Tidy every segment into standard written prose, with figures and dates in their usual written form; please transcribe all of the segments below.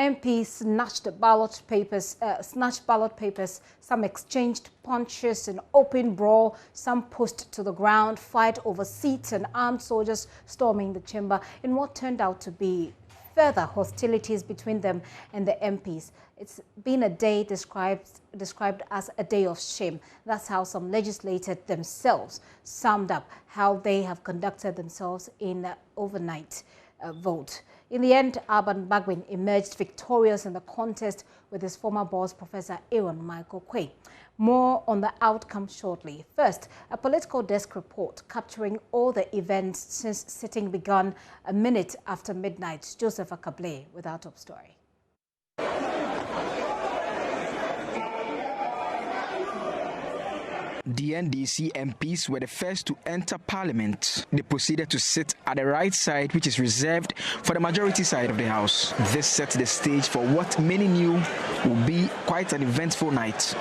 MPs snatched ballot papers. Some exchanged punches in open brawl. Some pushed to the ground, fight over seats, and armed soldiers storming the chamber in what turned out to be further hostilities between them and the MPs. It's been a day described as a day of shame. That's how some legislators themselves summed up how they have conducted themselves in overnight vote. In the end, Alban Bagbin emerged victorious in the contest with his former boss, Professor Aaron Michael Quay. More on the outcome shortly. First, a political desk report capturing all the events since sitting began a minute after midnight. Joseph Akable with our top story. The NDC MPs were the first to enter Parliament. They proceeded to sit at the right side, which is reserved for the majority side of the House. This set the stage for what many knew would be quite an eventful night.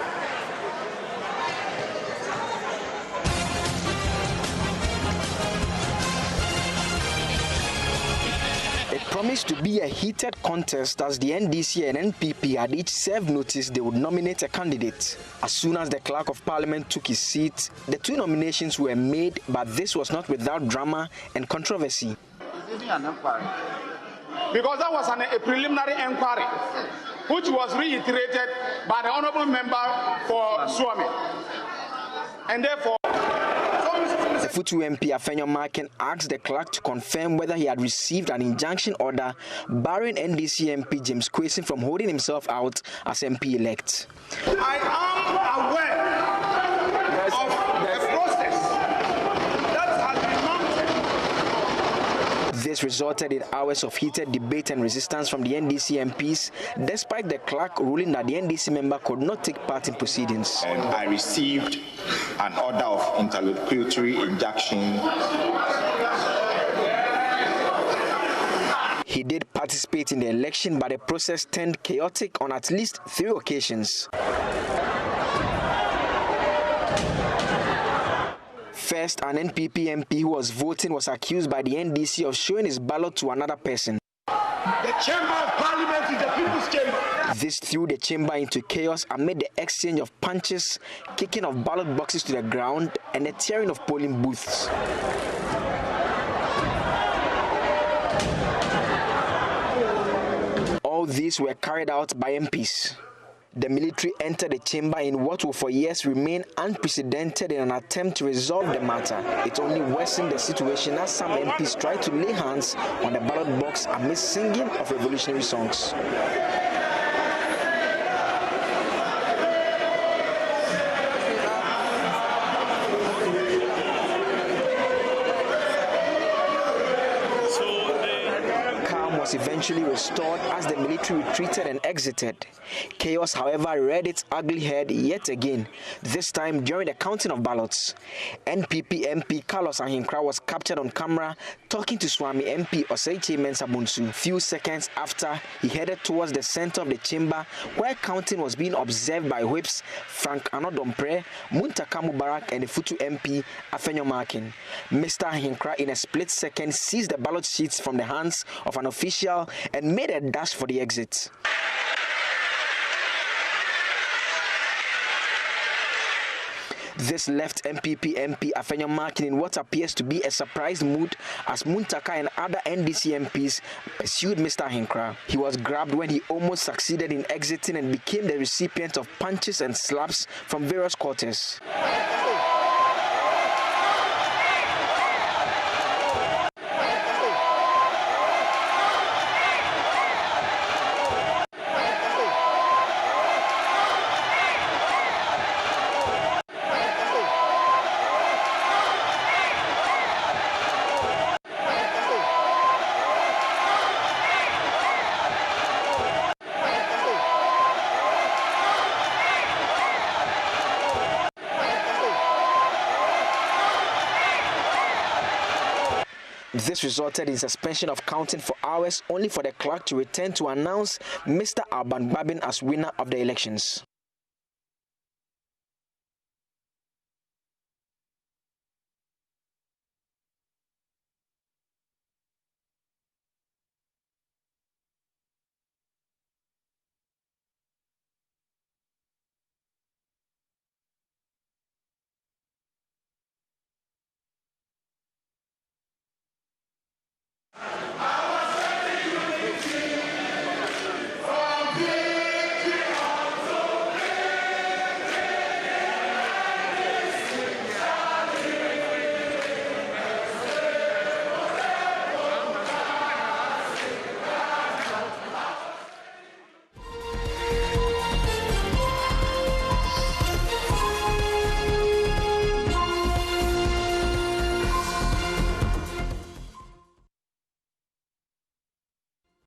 It promised to be a heated contest as the NDC and NPP had each served notice they would nominate a candidate. As soon as the Clerk of Parliament took his seat, the two nominations were made, but this was not without drama and controversy. Because that was a preliminary inquiry, which was reiterated by the Honourable Member for Swami. And therefore, the Futu MP Afenyo Markin asked the clerk to confirm whether he had received an injunction order barring NDC MP James Kwesi from holding himself out as MP-elect. I am aware of the process that has been mounted. This resulted in hours of heated debate and resistance from the NDC MPs, despite the clerk ruling that the NDC member could not take part in proceedings. And I received an order of interlocutory injunction. He did participate in the election, but the process turned chaotic on at least 3 occasions. First, an NPP MP who was voting was accused by the NDC of showing his ballot to another person. The Chamber of Parliament is the People's Chamber. This threw the chamber into chaos amid the exchange of punches, kicking of ballot boxes to the ground, and the tearing of polling booths. All these were carried out by MPs. The military entered the chamber in what will for years remain unprecedented in an attempt to resolve the matter. It only worsened the situation as some MPs tried to lay hands on the ballot box amid singing of revolutionary songs. Was eventually restored as the military retreated and exited. Chaos, however, reared its ugly head yet again, this time during the counting of ballots. NPP MP Carlos Ahinkra was captured on camera talking to Swami MP Oseiche Mensah Bonsu few seconds after he headed towards the center of the chamber where counting was being observed by whips Frank Anodompre, Muntaka Mubarak and the Futu MP Afenyo Markin. Mr. Ahinkra in a split second seized the ballot sheets from the hands of an official and made a dash for the exit. This left MPP MP Afenyo Markin in what appears to be a surprised mood as Muntaka and other NDC MPs pursued Mr. Ahinkra. He was grabbed when he almost succeeded in exiting and became the recipient of punches and slaps from various quarters. This resulted in suspension of counting for hours, only for the clerk to return to announce Mr. Alban Bagbin as winner of the elections.